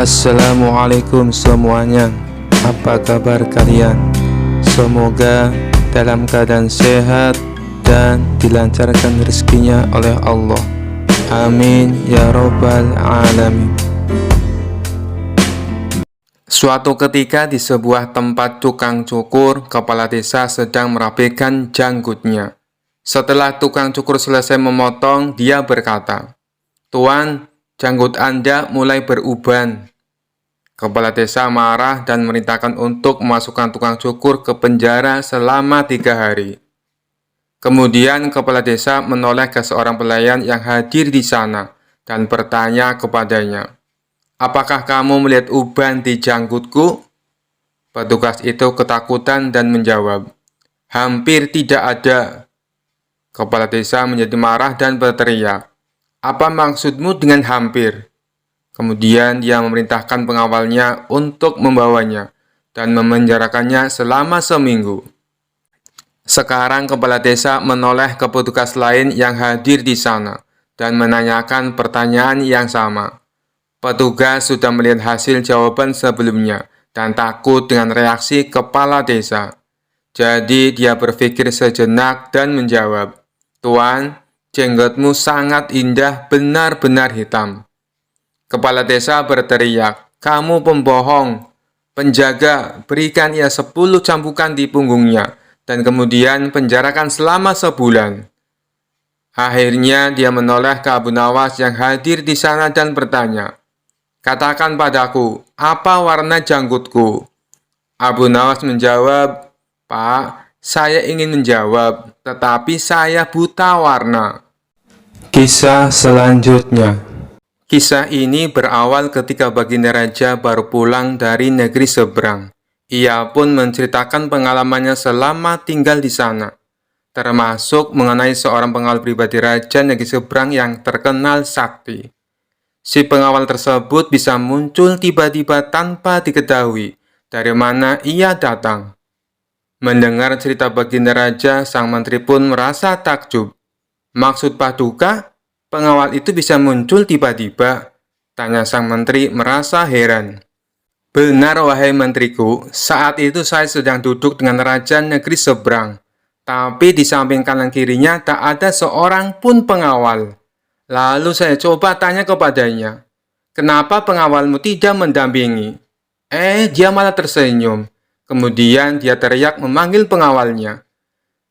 Assalamualaikum semuanya. Apa kabar kalian? Semoga dalam keadaan sehat dan dilancarkan rezekinya oleh Allah. Amin ya robbal alamin. Suatu ketika di sebuah tempat tukang cukur, kepala desa sedang merapikan janggutnya. Setelah tukang cukur selesai memotong, dia berkata, "Tuan, janggut Anda mulai beruban." Kepala desa marah dan memerintahkan untuk memasukkan tukang cukur ke penjara selama 3 hari. Kemudian kepala desa menoleh ke seorang pelayan yang hadir di sana dan bertanya kepadanya, "Apakah kamu melihat uban di janggutku?" Petugas itu ketakutan dan menjawab, "Hampir tidak ada." Kepala desa menjadi marah dan berteriak, "Apa maksudmu dengan hampir?" Kemudian dia memerintahkan pengawalnya untuk membawanya dan memenjarakannya selama seminggu. Sekarang kepala desa menoleh ke petugas lain yang hadir di sana dan menanyakan pertanyaan yang sama. Petugas sudah melihat hasil jawaban sebelumnya dan takut dengan reaksi kepala desa. Jadi dia berpikir sejenak dan menjawab, "Tuan, jenggotmu sangat indah, benar-benar hitam." Kepala desa berteriak, "Kamu pembohong! Penjaga, berikan ia 10 cambukan di punggungnya, dan kemudian penjarakan selama sebulan." Akhirnya dia menoleh ke Abu Nawas yang hadir di sana dan bertanya, "Katakan padaku, apa warna janggutku?" Abu Nawas menjawab, "Pak, saya ingin menjawab, tetapi saya buta warna." Kisah selanjutnya. Kisah ini berawal ketika Baginda Raja baru pulang dari negeri seberang. Ia pun menceritakan pengalamannya selama tinggal di sana, termasuk mengenai seorang pengawal pribadi Raja negeri seberang yang terkenal sakti. Si pengawal tersebut bisa muncul tiba-tiba tanpa diketahui dari mana ia datang. Mendengar cerita Baginda Raja, sang menteri pun merasa takjub. "Maksud Paduka, pengawal itu bisa muncul tiba-tiba?" tanya sang menteri merasa heran. "Benar, wahai menteriku, saat itu saya sedang duduk dengan raja negeri seberang, tapi di samping kanan kirinya tak ada seorang pun pengawal. Lalu saya coba tanya kepadanya, 'Kenapa pengawalmu tidak mendampingi?' Dia malah tersenyum. Kemudian dia teriak memanggil pengawalnya.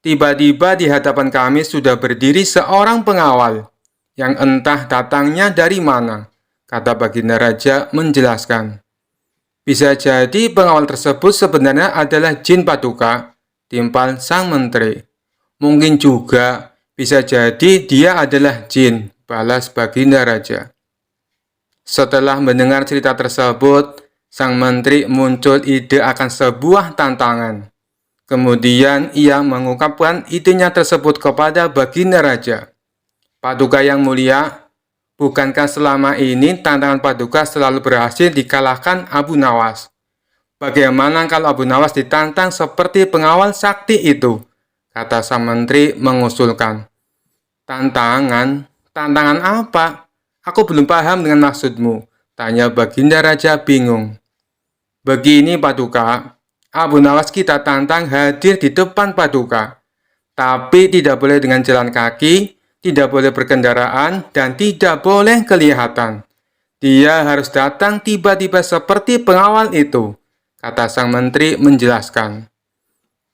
Tiba-tiba di hadapan kami sudah berdiri seorang pengawal yang entah datangnya dari mana," kata Baginda Raja menjelaskan. "Bisa jadi pengawal tersebut sebenarnya adalah jin, Paduka," timpal sang menteri. "Mungkin juga bisa jadi dia adalah jin," balas Baginda Raja. Setelah mendengar cerita tersebut, sang menteri muncul ide akan sebuah tantangan. Kemudian ia mengungkapkan idenya tersebut kepada Baginda Raja. "Paduka yang mulia, bukankah selama ini tantangan Paduka selalu berhasil dikalahkan Abu Nawas? Bagaimana kalau Abu Nawas ditantang seperti pengawal sakti itu?" kata sang menteri mengusulkan. "Tantangan? Tantangan apa? Aku belum paham dengan maksudmu," tanya Baginda Raja bingung. "Begini, Paduka, Abu Nawas kita tantang hadir di depan Paduka, tapi tidak boleh dengan jalan kaki, tidak boleh berkendaraan, dan tidak boleh kelihatan. Dia harus datang tiba-tiba seperti pengawal itu," kata sang menteri menjelaskan.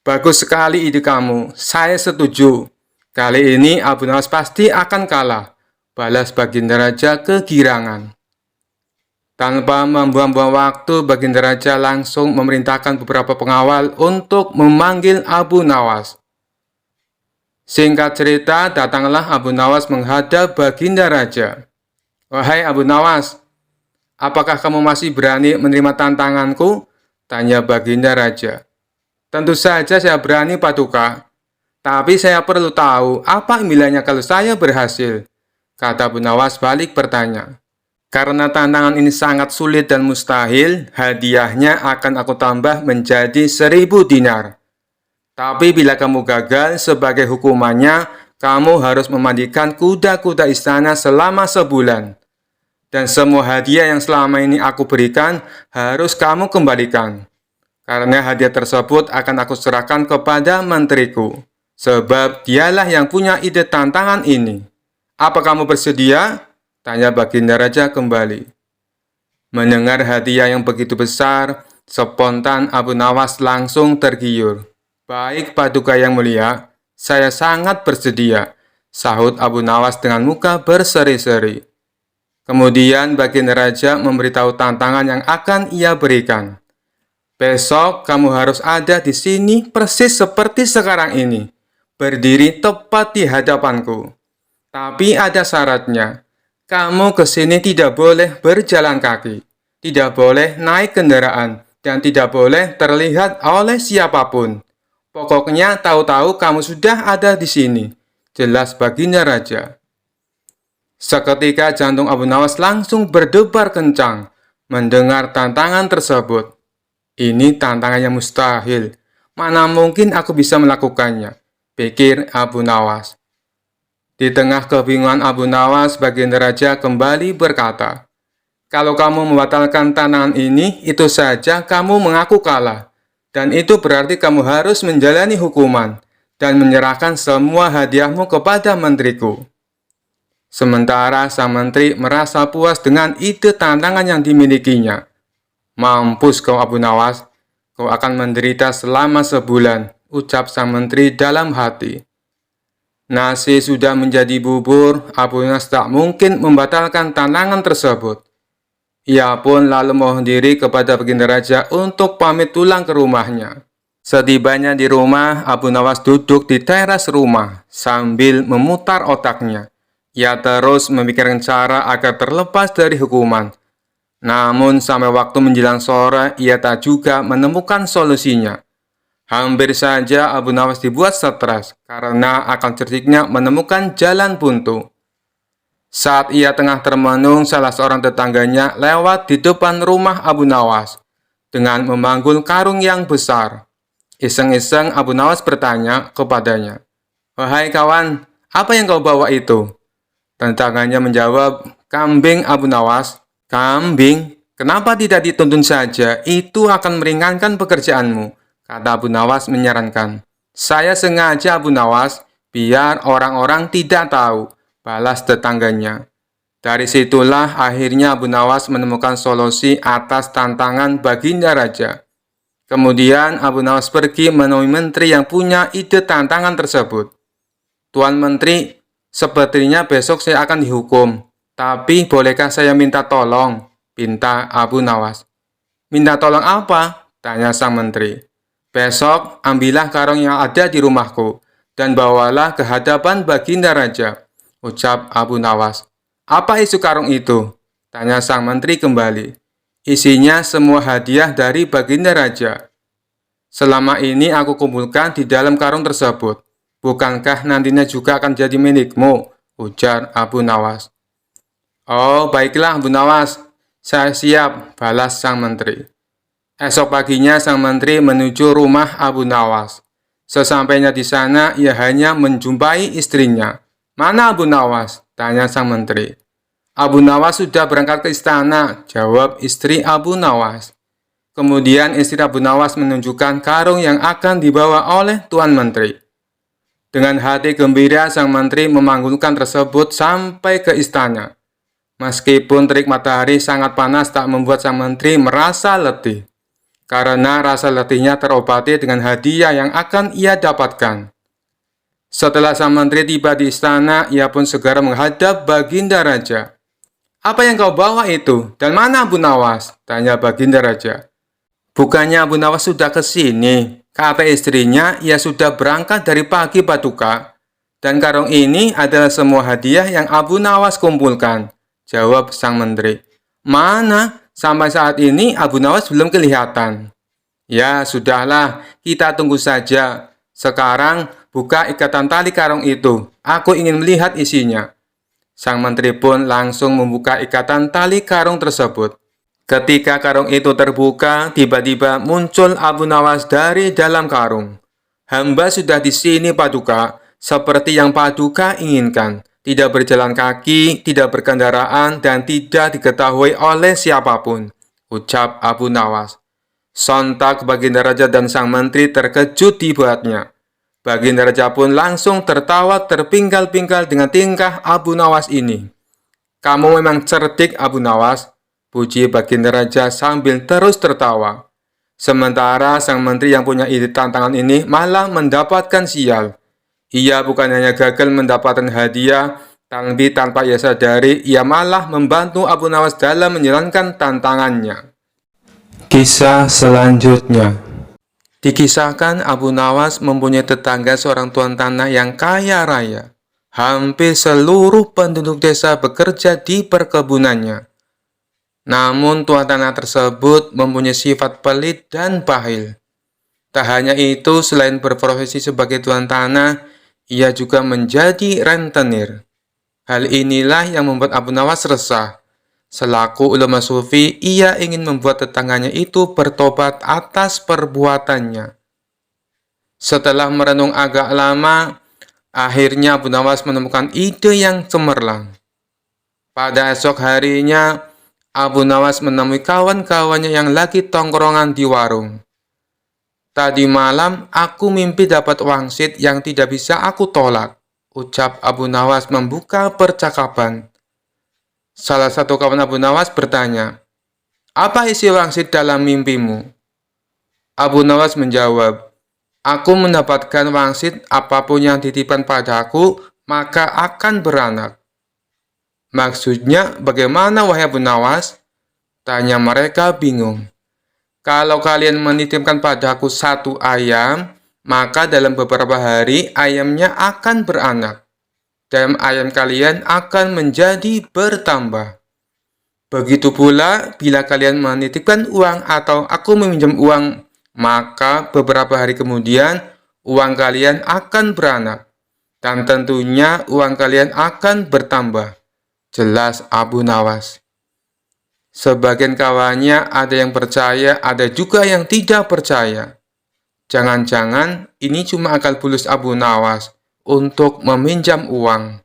"Bagus sekali ide kamu, saya setuju. Kali ini Abu Nawas pasti akan kalah," balas Baginda Raja kegirangan. Tanpa membuang-buang waktu, Baginda Raja langsung memerintahkan beberapa pengawal untuk memanggil Abu Nawas. Singkat cerita, datanglah Abu Nawas menghadap Baginda Raja. "Wahai Abu Nawas, apakah kamu masih berani menerima tantanganku?" tanya Baginda Raja. "Tentu saja saya berani, Paduka. Tapi saya perlu tahu apa impiannya kalau saya berhasil," kata Abu Nawas balik bertanya. "Karena tantangan ini sangat sulit dan mustahil, hadiahnya akan aku tambah menjadi 1000 dinar. Tapi bila kamu gagal, sebagai hukumannya, kamu harus memandikan kuda-kuda istana selama sebulan." Dan semua hadiah yang selama ini aku berikan harus kamu kembalikan. Karena hadiah tersebut akan aku serahkan kepada menteriku. Sebab dialah yang punya ide tantangan ini. Apa kamu bersedia? Tanya Baginda Raja kembali. Mendengar hadiah yang begitu besar, spontan Abu Nawas langsung tergiur. Baik Paduka yang mulia, saya sangat bersedia, sahut Abu Nawas dengan muka berseri-seri. Kemudian Baginda Raja memberitahu tantangan yang akan ia berikan. Besok kamu harus ada di sini persis seperti sekarang ini, berdiri tepat di hadapanku. Tapi ada syaratnya. Kamu ke sini tidak boleh berjalan kaki, tidak boleh naik kendaraan, dan tidak boleh terlihat oleh siapapun. Pokoknya tahu-tahu kamu sudah ada di sini, jelas Baginda Raja. Seketika jantung Abu Nawas langsung berdebar kencang mendengar tantangan tersebut. Ini tantangan yang mustahil. Mana mungkin aku bisa melakukannya, pikir Abu Nawas. Di tengah kebingungan Abu Nawas, Baginda Raja kembali berkata, kalau kamu membatalkan tantangan ini, itu saja kamu mengaku kalah. Dan itu berarti kamu harus menjalani hukuman dan menyerahkan semua hadiahmu kepada menteriku. Sementara sang menteri merasa puas dengan ide tantangan yang dimilikinya. Mampus kau Abu Nawas, kau akan menderita selama sebulan, ucap sang menteri dalam hati. Nasi sudah menjadi bubur, Abu Nawas tak mungkin membatalkan tantangan tersebut. Ia pun lalu mohon diri kepada Baginda Raja untuk pamit pulang ke rumahnya. Setibanya di rumah, Abu Nawas duduk di teras rumah sambil memutar otaknya. Ia terus memikirkan cara agar terlepas dari hukuman. Namun sampai waktu menjelang sore, ia tak juga menemukan solusinya. Hampir saja Abu Nawas dibuat stres karena akan cerdiknya menemukan jalan buntu. Saat ia tengah termenung, salah seorang tetangganya lewat di depan rumah Abu Nawas dengan memanggul karung yang besar. Iseng-iseng Abu Nawas bertanya kepadanya, "Wahai kawan, apa yang kau bawa itu?" Tetangganya menjawab, "Kambing Abu Nawas." "Kambing? Kenapa tidak dituntun saja? Itu akan meringankan pekerjaanmu," kata Abu Nawas menyarankan. "Saya sengaja Abu Nawas, biar orang-orang tidak tahu," balas tetangganya. Dari situlah akhirnya Abu Nawas menemukan solusi atas tantangan Baginda Raja. Kemudian Abu Nawas pergi menemui menteri yang punya ide tantangan tersebut. "Tuan Menteri, sepertinya besok saya akan dihukum. Tapi bolehkah saya minta tolong?" pinta Abu Nawas. "Minta tolong apa?" tanya sang menteri. "Besok ambillah karung yang ada di rumahku dan bawalah ke hadapan Baginda Raja," ucap Abu Nawas. "Apa isi karung itu?" tanya sang menteri kembali. "Isinya semua hadiah dari Baginda Raja. Selama ini aku kumpulkan di dalam karung tersebut. Bukankah nantinya juga akan jadi milikmu?" ujar Abu Nawas. "Oh, baiklah Abu Nawas, saya siap," balas sang menteri. Esok paginya sang menteri menuju rumah Abu Nawas. Sesampainya di sana, ia hanya menjumpai istrinya. "Mana Abu Nawas?" tanya sang menteri. "Abu Nawas sudah berangkat ke istana," jawab istri Abu Nawas. Kemudian istri Abu Nawas menunjukkan karung yang akan dibawa oleh Tuan Menteri. Dengan hati gembira, sang menteri memanggulkan tersebut sampai ke istana. Meskipun terik matahari sangat panas tak membuat sang menteri merasa letih, karena rasa letihnya terobati dengan hadiah yang akan ia dapatkan. Setelah sang menteri tiba di istana, ia pun segera menghadap Baginda Raja. "Apa yang kau bawa itu? Dan mana Abu Nawas?" tanya Baginda Raja. "Bukannya Abu Nawas sudah ke sini?" kata istrinya. "Ia sudah berangkat dari pagi Paduka. Dan karung ini adalah semua hadiah yang Abu Nawas kumpulkan," jawab sang menteri. "Mana? Sampai saat ini Abu Nawas belum kelihatan." "Ya, sudahlah, kita tunggu saja. Sekarang buka ikatan tali karung itu. Aku ingin melihat isinya." Sang menteri pun langsung membuka ikatan tali karung tersebut. Ketika karung itu terbuka, tiba-tiba muncul Abu Nawas dari dalam karung. "Hamba sudah di sini Paduka, seperti yang Paduka inginkan," tidak berjalan kaki, tidak berkendaraan, dan tidak diketahui oleh siapapun, ucap Abu Nawas. Sontak Baginda Raja dan sang menteri terkejut dibuatnya. Baginda Raja pun langsung tertawa terpinggal-pinggal dengan tingkah Abu Nawas ini. Kamu memang cerdik, Abu Nawas, puji Baginda Raja sambil terus tertawa. Sementara sang menteri yang punya ide tantangan ini malah mendapatkan sial. Ia bukan hanya gagal mendapatkan hadiah, tapi tanpa ia sadari, ia malah membantu Abu Nawas dalam menjalankan tantangannya. Kisah selanjutnya. Dikisahkan Abu Nawas mempunyai tetangga seorang tuan tanah yang kaya raya. Hampir seluruh penduduk desa bekerja di perkebunannya. Namun tuan tanah tersebut mempunyai sifat pelit dan bahil. Tak hanya itu, selain berprofesi sebagai tuan tanah, ia juga menjadi rentenir. Hal inilah yang membuat Abu Nawas resah. Selaku ulama sufi, ia ingin membuat tetangganya itu bertobat atas perbuatannya. Setelah merenung agak lama, akhirnya Abu Nawas menemukan ide yang cemerlang. Pada esok harinya, Abu Nawas menemui kawan-kawannya yang lagi tongkrongan di warung. Tadi malam, aku mimpi dapat wangsit yang tidak bisa aku tolak, ucap Abu Nawas membuka percakapan. Salah satu kawan Abu Nawas bertanya, "Apa isi wangsit dalam mimpimu?" Abu Nawas menjawab, "Aku mendapatkan wangsit apapun yang dititipkan padaku, maka akan beranak." "Maksudnya bagaimana, wahai Abu Nawas?" tanya mereka bingung. "Kalau kalian menitipkan padaku satu ayam, maka dalam beberapa hari ayamnya akan beranak. Dan ayam kalian akan menjadi bertambah. Begitu pula bila kalian menitipkan uang atau aku meminjam uang, maka beberapa hari kemudian uang kalian akan beranak. Dan tentunya uang kalian akan bertambah," jelas Abu Nawas. Sebagian kawannya ada yang percaya, ada juga yang tidak percaya. Jangan-jangan ini cuma akal bulus Abu Nawas untuk meminjam uang.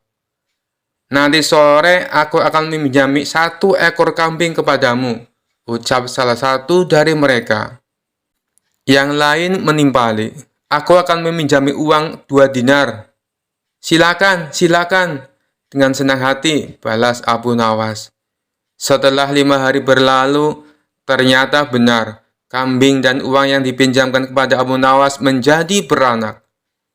"Nanti sore aku akan meminjami 1 ekor kambing kepadamu," ucap salah satu dari mereka. Yang lain menimpali, "Aku akan meminjami uang 2 dinar. Silakan, silakan," dengan senang hati, balas Abu Nawas. Setelah 5 hari berlalu, ternyata benar, kambing dan uang yang dipinjamkan kepada Abu Nawas menjadi beranak.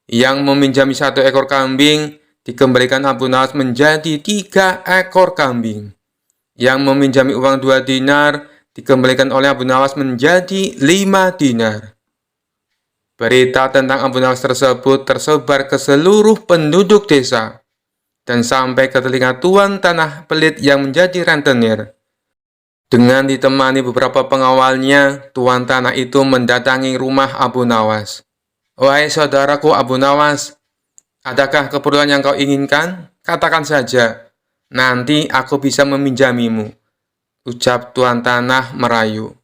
Yang meminjami 1 ekor kambing, dikembalikan Abu Nawas menjadi 3 ekor kambing. Yang meminjami uang 2 dinar, dikembalikan oleh Abu Nawas menjadi 5 dinar. Berita tentang Abu Nawas tersebut tersebar ke seluruh penduduk desa, dan sampai ke telinga tuan tanah pelit yang menjadi rentenir. Dengan ditemani beberapa pengawalnya, tuan tanah itu mendatangi rumah Abu Nawas. "Wahai saudaraku Abu Nawas, adakah keperluan yang kau inginkan? Katakan saja, nanti aku bisa meminjamimu," ucap tuan tanah merayu.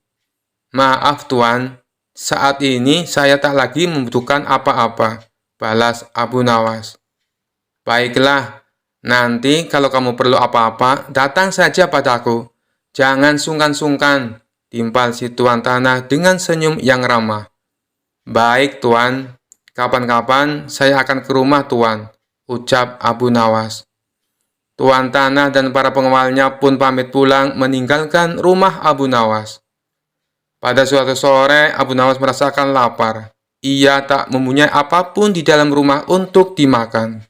"Maaf tuan, saat ini saya tak lagi membutuhkan apa-apa," balas Abu Nawas. "Baiklah, nanti kalau kamu perlu apa-apa, datang saja padaku. Jangan sungkan-sungkan," timpal si tuan tanah dengan senyum yang ramah. "Baik tuan, kapan-kapan saya akan ke rumah tuan," ucap Abu Nawas. Tuan tanah dan para pengawalnya pun pamit pulang meninggalkan rumah Abu Nawas. Pada suatu sore, Abu Nawas merasakan lapar. Ia tak mempunyai apapun di dalam rumah untuk dimakan.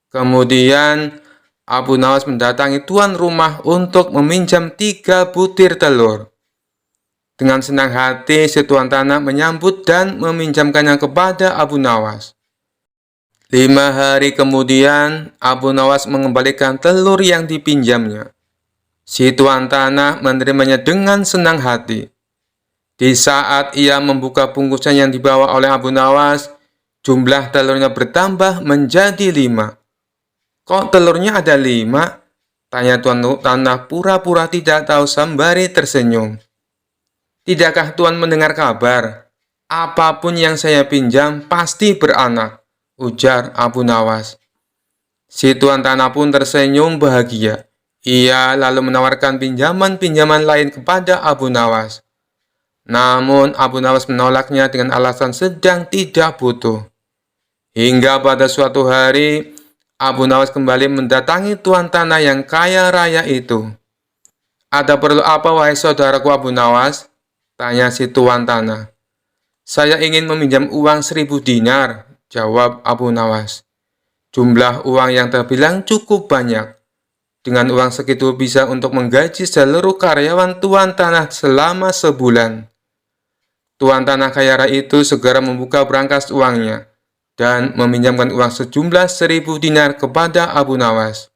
Kemudian, Abu Nawas mendatangi tuan rumah untuk meminjam 3 butir telur. Dengan senang hati, si tuan tanah menyambut dan meminjamkannya kepada Abu Nawas. 5 hari kemudian, Abu Nawas mengembalikan telur yang dipinjamnya. Si tuan tanah menerimanya dengan senang hati. Di saat ia membuka bungkusan yang dibawa oleh Abu Nawas, jumlah telurnya bertambah menjadi 5. "Kok telurnya ada 5? Tanya tuan tanah pura-pura tidak tahu sembari tersenyum. "Tidakkah tuan mendengar kabar? Apapun yang saya pinjam pasti beranak," ujar Abu Nawas. Si tuan tanah pun tersenyum bahagia. Ia lalu menawarkan pinjaman-pinjaman lain kepada Abu Nawas. Namun Abu Nawas menolaknya dengan alasan sedang tidak butuh. Hingga pada suatu hari, Abu Nawas kembali mendatangi tuan tanah yang kaya raya itu. "Ada perlu apa, wahai saudaraku Abu Nawas?" tanya si tuan tanah. "Saya ingin meminjam uang 1.000 dinar, jawab Abu Nawas. Jumlah uang yang terbilang cukup banyak. Dengan uang segitu bisa untuk menggaji seluruh karyawan tuan tanah selama sebulan. Tuan tanah kaya raya itu segera membuka berangkas uangnya dan meminjamkan uang sejumlah 1.000 dinar kepada Abu Nawas.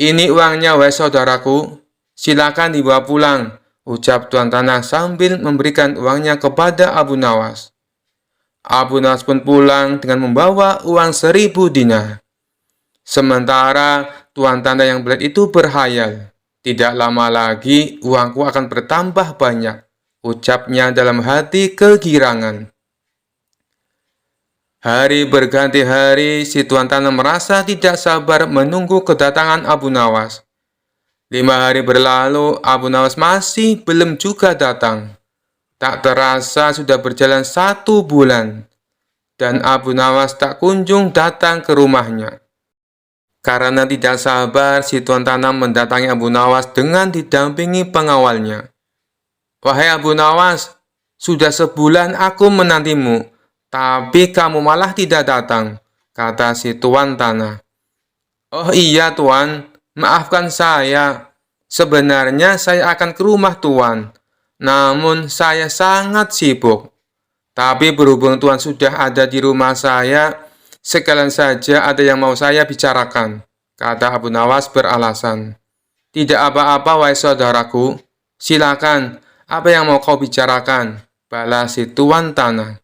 "Ini uangnya, wahai saudaraku. Silakan dibawa pulang," ucap tuan tanah sambil memberikan uangnya kepada Abu Nawas. Abu Nawas pun pulang dengan membawa uang 1.000 dinar. Sementara tuan tanah yang belit itu berhayal, "Tidak lama lagi uangku akan bertambah banyak," ucapnya dalam hati kegirangan. Hari berganti hari, si tuan tanah merasa tidak sabar menunggu kedatangan Abu Nawas. 5 hari berlalu, Abu Nawas masih belum juga datang. Tak terasa sudah berjalan 1 bulan, dan Abu Nawas tak kunjung datang ke rumahnya. Karena tidak sabar, si tuan tanah mendatangi Abu Nawas dengan didampingi pengawalnya. "Wahai Abu Nawas, sudah sebulan aku menantimu, tapi kamu malah tidak datang," kata si tuan tanah. "Oh iya tuan, maafkan saya. Sebenarnya saya akan ke rumah tuan, namun saya sangat sibuk. Tapi berhubung tuan sudah ada di rumah saya, sekalian saja ada yang mau saya bicarakan," kata Abu Nawas beralasan. "Tidak apa-apa, wahai saudaraku. Silakan, apa yang mau kau bicarakan?" balas si tuan tanah.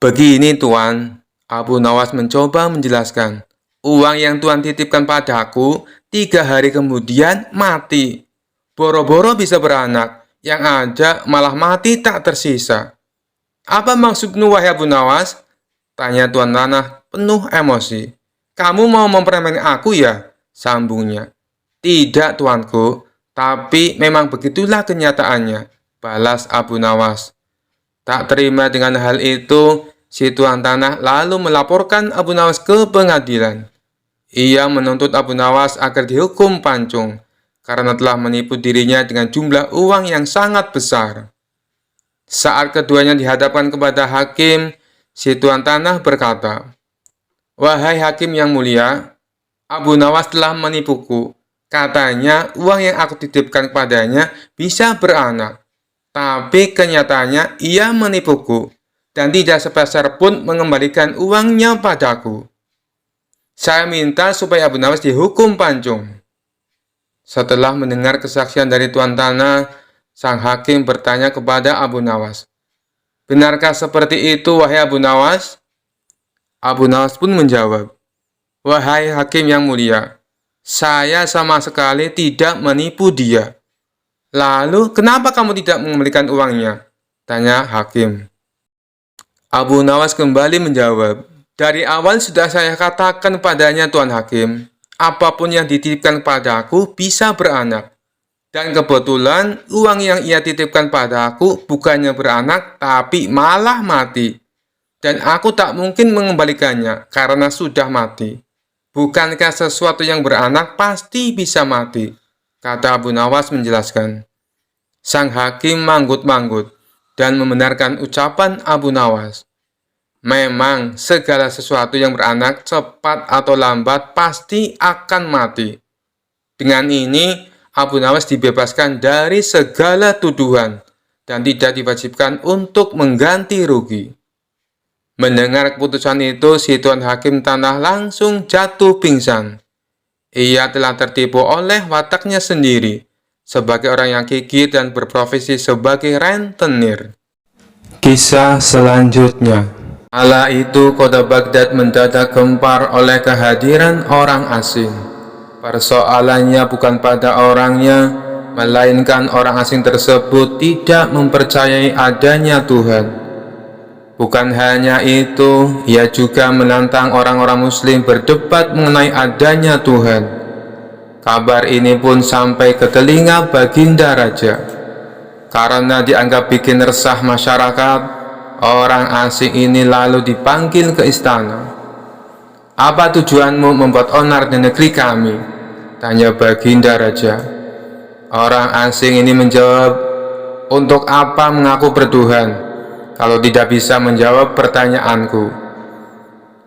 "Begini tuan," Abu Nawas mencoba menjelaskan. "Uang yang tuan titipkan padaku 3 hari kemudian mati. Boro-boro bisa beranak, yang ada malah mati tak tersisa." "Apa maksudmu, wahai Abu Nawas?" tanya tuan tanah penuh emosi. "Kamu mau mempermainkan aku ya?" sambungnya. "Tidak tuanku, tapi memang begitulah kenyataannya," balas Abu Nawas. Tak terima dengan hal itu, si tuan tanah lalu melaporkan Abu Nawas ke pengadilan. Ia menuntut Abu Nawas agar dihukum pancung karena telah menipu dirinya dengan jumlah uang yang sangat besar. Saat keduanya dihadapkan kepada hakim, si tuan tanah berkata, "Wahai hakim yang mulia, Abu Nawas telah menipuku. Katanya uang yang aku titipkan kepadanya bisa beranak. Tapi kenyataannya ia menipuku dan tidak sepeser pun mengembalikan uangnya padaku. Saya minta supaya Abu Nawas dihukum pancung." Setelah mendengar kesaksian dari tuan tanah, sang hakim bertanya kepada Abu Nawas, "Benarkah seperti itu, wahai Abu Nawas?" Abu Nawas pun menjawab, "Wahai hakim yang mulia, saya sama sekali tidak menipu dia." "Lalu, kenapa kamu tidak mengembalikan uangnya?" tanya hakim. Abu Nawas kembali menjawab, "Dari awal sudah saya katakan padanya, Tuan Hakim, apapun yang dititipkan padaku bisa beranak. Dan kebetulan uang yang ia titipkan padaku bukannya beranak, tapi malah mati. Dan aku tak mungkin mengembalikannya karena sudah mati. Bukankah sesuatu yang beranak pasti bisa mati?" kata Abu Nawas menjelaskan. Sang hakim manggut-manggut dan membenarkan ucapan Abu Nawas. Memang segala sesuatu yang beranak cepat atau lambat pasti akan mati. Dengan ini, Abu Nawas dibebaskan dari segala tuduhan dan tidak diwajibkan untuk mengganti rugi. Mendengar keputusan itu, si tuan hakim tanah langsung jatuh pingsan. Ia telah tertipu oleh wataknya sendiri sebagai orang yang gigih dan berprofesi sebagai rentenir. Kisah selanjutnya. Kala itu kota Baghdad mendadak gempar oleh kehadiran orang asing. Persoalannya bukan pada orangnya, melainkan orang asing tersebut tidak mempercayai adanya Tuhan. Bukan hanya itu, ia juga menantang orang-orang muslim berdebat mengenai adanya Tuhan. Kabar ini pun sampai ke telinga Baginda Raja. Karena dianggap bikin resah masyarakat, orang asing ini lalu dipanggil ke istana. "Apa tujuanmu membuat onar di negeri kami?" tanya Baginda Raja. Orang asing ini menjawab, "Untuk apa mengaku bertuhan kalau tidak bisa menjawab pertanyaanku?"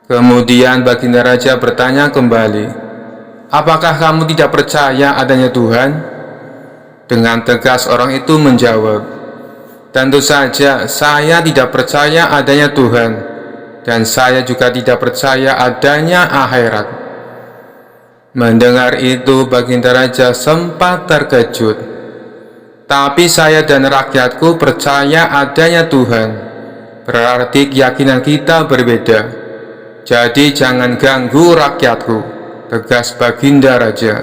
Kemudian Baginda Raja bertanya kembali, "Apakah kamu tidak percaya adanya Tuhan?" Dengan tegas orang itu menjawab, "Tentu saja saya tidak percaya adanya Tuhan, dan saya juga tidak percaya adanya akhirat." Mendengar itu Baginda Raja sempat terkejut. "Tapi saya dan rakyatku percaya adanya Tuhan. Berarti keyakinan kita berbeda. Jadi jangan ganggu rakyatku," tegas Baginda Raja.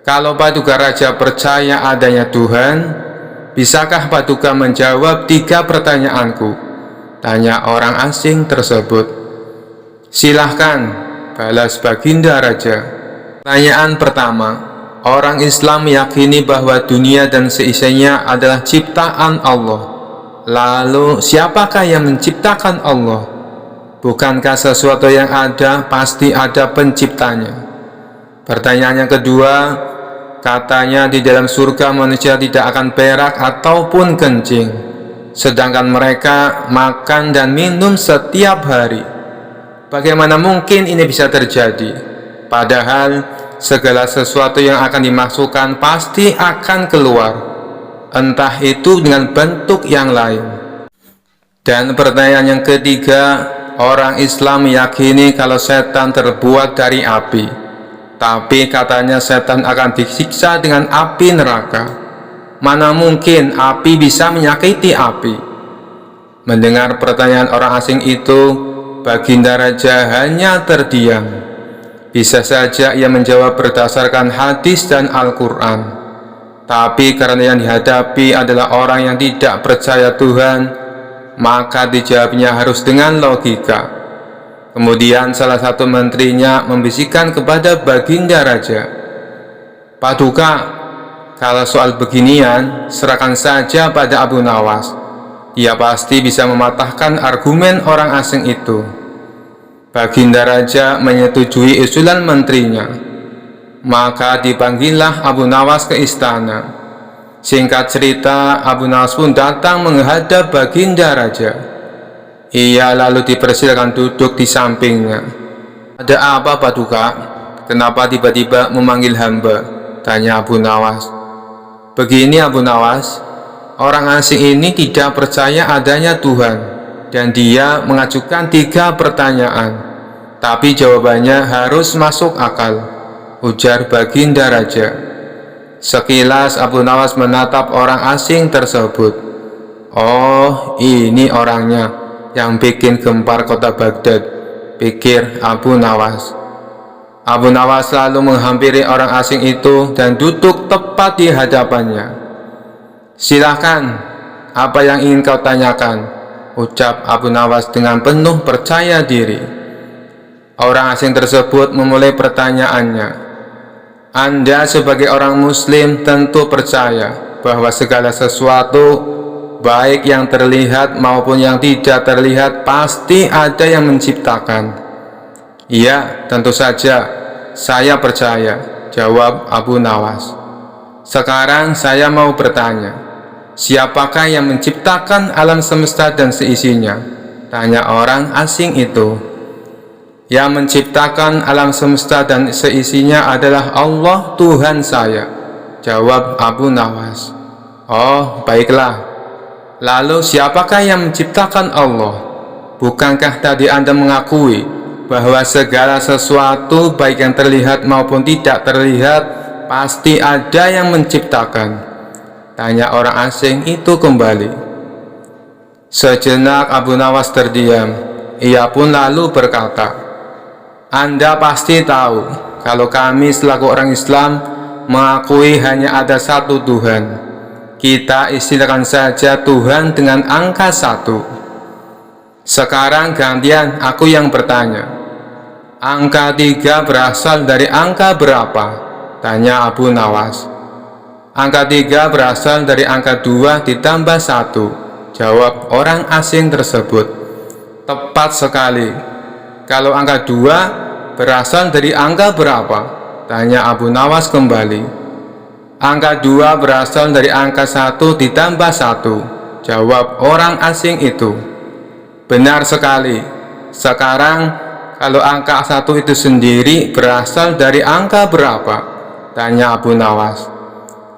"Kalau Paduka Raja percaya adanya Tuhan, bisakah Paduka menjawab 3 pertanyaanku?" tanya orang asing tersebut. "Silahkan," balas Baginda Raja. Pertanyaan pertama, orang Islam meyakini bahwa dunia dan seisinya adalah ciptaan Allah. Lalu, siapakah yang menciptakan Allah? Bukankah sesuatu yang ada pasti ada penciptanya? Pertanyaan yang kedua, katanya di dalam surga manusia tidak akan berak ataupun kencing, sedangkan mereka makan dan minum setiap hari. Bagaimana mungkin ini bisa terjadi? Padahal segala sesuatu yang akan dimasukkan pasti akan keluar, entah itu dengan bentuk yang lain. Dan pertanyaan yang ketiga, orang Islam meyakini kalau setan terbuat dari api, tapi katanya setan akan disiksa dengan api neraka. Mana mungkin api bisa menyakiti api? Mendengar pertanyaan orang asing itu, Baginda Raja hanya terdiam. Bisa saja ia menjawab berdasarkan hadis dan Al-Quran, tapi karena yang dihadapi adalah orang yang tidak percaya Tuhan, maka dijawabnya harus dengan logika. Kemudian salah satu menterinya membisikkan kepada Baginda Raja, "Paduka, kalau soal beginian serahkan saja pada Abu Nawas. Dia pasti bisa mematahkan argumen orang asing itu." Baginda Raja menyetujui usulan menterinya. Maka dipanggillah Abu Nawas ke istana. Singkat cerita, Abu Nawas pun datang menghadap Baginda Raja. Ia lalu dipersilakan duduk di sampingnya. "Ada apa, Paduka? Kenapa tiba-tiba memanggil hamba?" tanya Abu Nawas. "Begini Abu Nawas, orang asing ini tidak percaya adanya Tuhan, dan dia mengajukan 3 pertanyaan, tapi jawabannya harus masuk akal," ujar Baginda Raja. Sekilas Abu Nawas menatap orang asing tersebut. "Oh, ini orangnya yang bikin gempar kota Baghdad," pikir Abu Nawas. Abu Nawas lalu menghampiri orang asing itu dan duduk tepat di hadapannya. "Silahkan, apa yang ingin kau tanyakan?" ucap Abu Nawas dengan penuh percaya diri. Orang asing tersebut memulai pertanyaannya. "Anda sebagai orang muslim tentu percaya bahwa segala sesuatu, baik yang terlihat maupun yang tidak terlihat, pasti ada yang menciptakan." "Iya, tentu saja, saya percaya," jawab Abu Nawas. "Sekarang saya mau bertanya, siapakah yang menciptakan alam semesta dan seisinya?" tanya orang asing itu. "Yang menciptakan alam semesta dan seisinya adalah Allah Tuhan saya," jawab Abu Nawas. "Oh, baiklah. Lalu siapakah yang menciptakan Allah? Bukankah tadi Anda mengakui bahwa segala sesuatu, baik yang terlihat maupun tidak terlihat, pasti ada yang menciptakan?" tanya orang asing itu kembali. Sejenak Abu Nawas terdiam. Ia pun lalu berkata, "Anda pasti tahu kalau kami selaku orang Islam mengakui hanya ada satu Tuhan. Kita istilahkan saja Tuhan dengan angka 1. Sekarang gantian aku yang bertanya. Angka 3 berasal dari angka berapa? Tanya Abu Nawas. Angka 3 berasal dari angka 2 ditambah 1, jawab orang asing tersebut. Tepat sekali. Kalau angka 2 berasal dari angka berapa? Tanya Abu Nawas kembali. Angka 2 berasal dari angka 1 ditambah 1, jawab orang asing itu. Benar sekali. Sekarang, kalau angka 1 itu sendiri berasal dari angka berapa? Tanya Abu Nawas.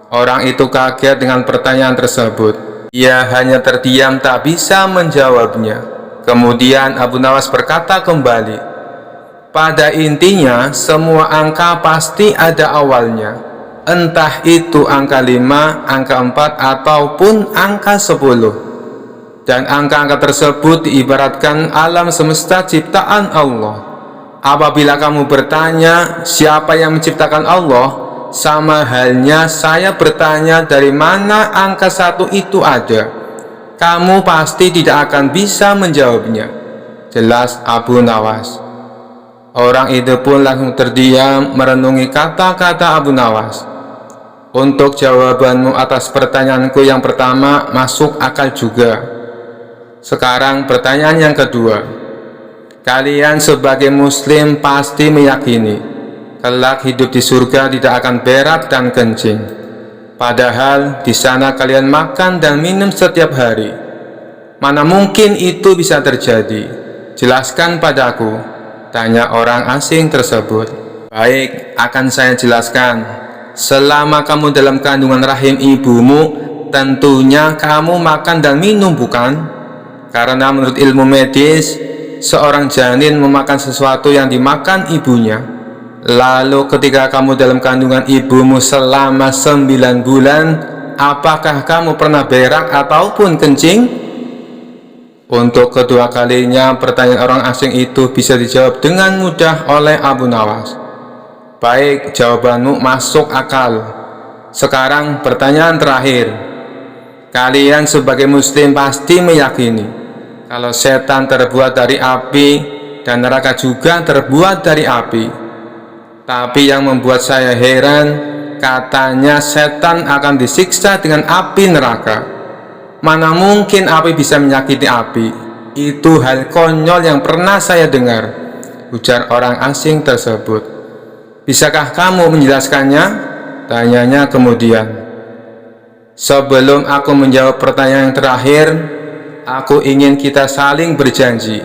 Orang itu kaget dengan pertanyaan tersebut. Ia hanya terdiam tak bisa menjawabnya. Kemudian Abu Nawas berkata kembali, pada intinya semua angka pasti ada awalnya. Entah itu angka 5, angka 4, ataupun angka 10. Dan angka-angka tersebut diibaratkan alam semesta ciptaan Allah. Apabila kamu bertanya siapa yang menciptakan Allah, sama halnya saya bertanya dari mana angka 1 itu ada. Kamu pasti tidak akan bisa menjawabnya. Jelas Abu Nawas. Orang itu pun langsung terdiam merenungi kata-kata Abu Nawas. Untuk jawabanmu atas pertanyaanku yang pertama masuk akal juga. Sekarang pertanyaan yang kedua. Kalian sebagai muslim pasti meyakini kelak hidup di surga tidak akan berak dan kencing. Padahal di sana kalian makan dan minum setiap hari. Mana mungkin itu bisa terjadi? Jelaskan padaku, tanya orang asing tersebut. Baik, akan saya jelaskan. Selama kamu dalam kandungan rahim ibumu, tentunya kamu makan dan minum, bukan? Karena menurut ilmu medis, seorang janin memakan sesuatu yang dimakan ibunya. Lalu ketika kamu dalam kandungan ibumu selama 9 bulan, apakah kamu pernah berak ataupun kencing? Untuk kedua kalinya, pertanyaan orang asing itu bisa dijawab dengan mudah oleh Abu Nawas. Baik, jawabanmu masuk akal. Sekarang pertanyaan terakhir. Kalian sebagai muslim pasti meyakini kalau setan terbuat dari api dan neraka juga terbuat dari api. Tapi yang membuat saya heran, katanya setan akan disiksa dengan api neraka. Mana mungkin api bisa menyakiti api? Itu hal konyol yang pernah saya dengar, ujar orang asing tersebut. Bisakah kamu menjelaskannya? Tanyanya kemudian. Sebelum aku menjawab pertanyaan yang terakhir, aku ingin kita saling berjanji.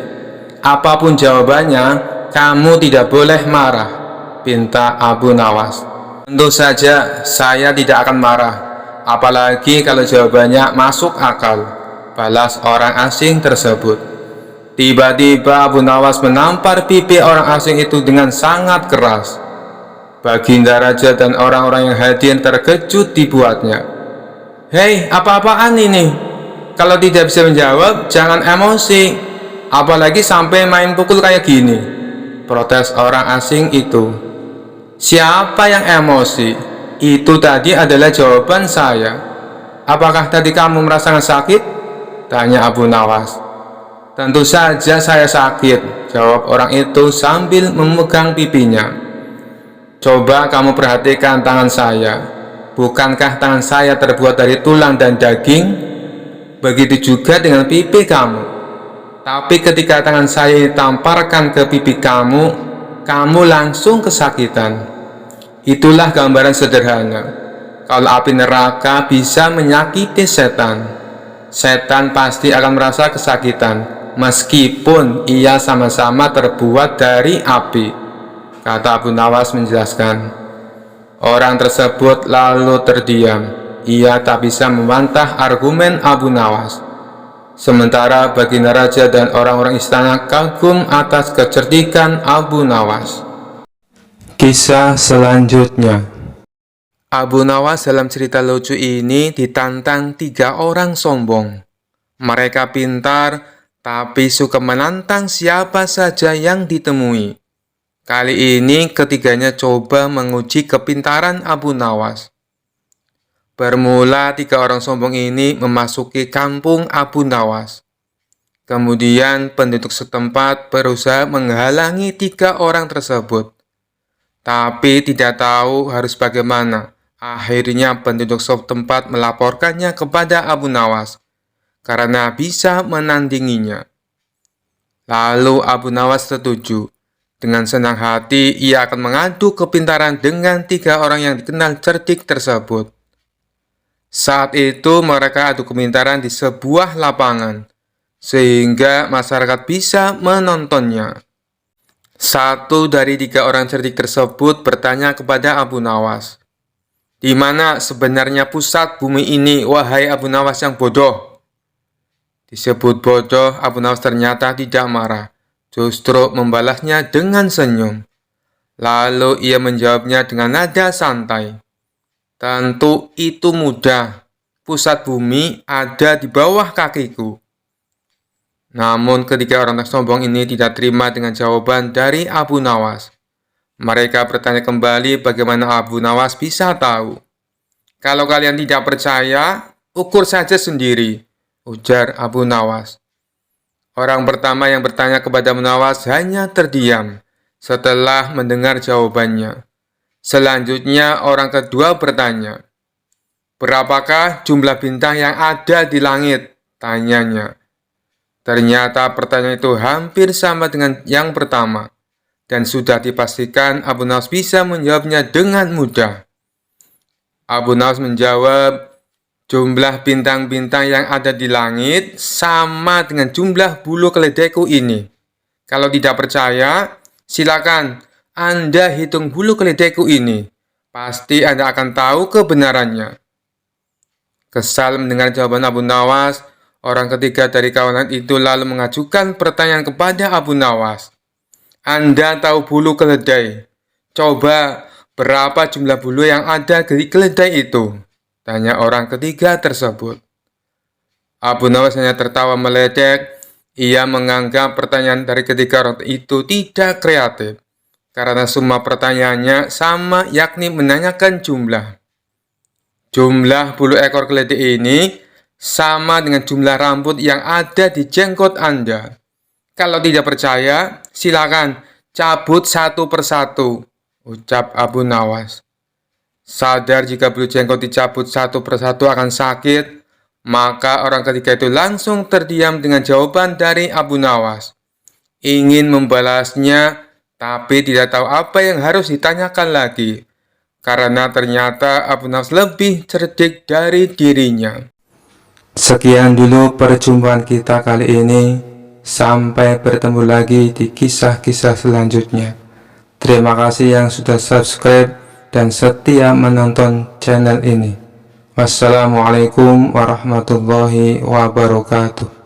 Apapun jawabannya, kamu tidak boleh marah, pinta Abu Nawas. Tentu saja saya tidak akan marah, apalagi kalau jawabannya masuk akal, balas orang asing tersebut. Tiba-tiba Abu Nawas menampar pipi orang asing itu dengan sangat keras. Baginda Raja dan orang-orang yang hadir terkejut dibuatnya. Hei, apa-apaan ini? Kalau tidak bisa menjawab, jangan emosi. Apalagi sampai main pukul kayak gini, protes orang asing itu. Siapa yang emosi? Itu tadi adalah jawaban saya. Apakah tadi kamu merasakan sakit? Tanya Abu Nawas. Tentu saja saya sakit, jawab orang itu sambil memegang pipinya. Coba kamu perhatikan tangan saya. Bukankah tangan saya terbuat dari tulang dan daging? Begitu juga dengan pipi kamu. Tapi ketika tangan saya ditamparkan ke pipi kamu, kamu langsung kesakitan. Itulah gambaran sederhana. Kalau api neraka bisa menyakiti setan, setan pasti akan merasa kesakitan, meskipun ia sama-sama terbuat dari api, kata Abu Nawas menjelaskan. Orang tersebut lalu terdiam. Ia tak bisa membantah argumen Abu Nawas. Sementara Baginda Raja dan orang-orang istana kagum atas kecerdikan Abu Nawas. Kisah selanjutnya. Abu Nawas dalam cerita lucu ini ditantang 3 orang sombong. Mereka pintar, tapi suka menantang siapa saja yang ditemui. Kali ini ketiganya coba menguji kepintaran Abu Nawas. Bermula 3 orang sombong ini memasuki kampung Abu Nawas. Kemudian penduduk setempat berusaha menghalangi 3 orang tersebut, tapi tidak tahu harus bagaimana. Akhirnya penduduk setempat melaporkannya kepada Abu Nawas karena bisa menandinginya. Lalu Abu Nawas setuju. Dengan senang hati, ia akan mengadu kepintaran dengan 3 orang yang dikenal cerdik tersebut. Saat itu mereka adu kepintaran di sebuah lapangan, sehingga masyarakat bisa menontonnya. Satu dari 3 orang cerdik tersebut bertanya kepada Abu Nawas, "Di mana sebenarnya pusat bumi ini, wahai Abu Nawas yang bodoh?" Disebut bodoh, Abu Nawas ternyata tidak marah, justru membalasnya dengan senyum. Lalu ia menjawabnya dengan nada santai, "Tentu itu mudah. Pusat bumi ada di bawah kakiku." Namun ketiga orang sombong ini tidak terima dengan jawaban dari Abu Nawas. Mereka bertanya kembali bagaimana Abu Nawas bisa tahu. "Kalau kalian tidak percaya, ukur saja sendiri," ujar Abu Nawas. Orang pertama yang bertanya kepada Abu Nawas hanya terdiam setelah mendengar jawabannya. Selanjutnya orang kedua bertanya, "Berapakah jumlah bintang yang ada di langit?" tanyanya. Ternyata pertanyaan itu hampir sama dengan yang pertama, dan sudah dipastikan Abu Nawas bisa menjawabnya dengan mudah. Abu Nawas menjawab, "Jumlah bintang-bintang yang ada di langit sama dengan jumlah bulu keledaiku ini. Kalau tidak percaya, silakan Anda hitung bulu keledaiku ini. Pasti Anda akan tahu kebenarannya." Kesal mendengar jawaban Abu Nawas, orang ketiga dari kawanan itu lalu mengajukan pertanyaan kepada Abu Nawas. "Anda tahu bulu keledai? Coba berapa jumlah bulu yang ada di keledai itu?" tanya orang ketiga tersebut. Abu Nawas hanya tertawa meledek. Ia menganggap pertanyaan dari ketiga orang itu tidak kreatif, karena semua pertanyaannya sama, yakni menanyakan jumlah. Jumlah bulu ekor keledai ini sama dengan jumlah rambut yang ada di jenggot Anda. Kalau tidak percaya, silakan cabut satu persatu, ucap Abu Nawas. Sadar jika bulu jenggot dicabut satu persatu akan sakit, maka orang ketiga itu langsung terdiam dengan jawaban dari Abu Nawas. Ingin membalasnya, tapi tidak tahu apa yang harus ditanyakan lagi, karena ternyata Abu Nawas lebih cerdik dari dirinya. Sekian dulu perjumpaan kita kali ini. Sampai bertemu lagi di kisah-kisah selanjutnya. Terima kasih yang sudah subscribe dan setia menonton channel ini. Wassalamualaikum warahmatullahi wabarakatuh.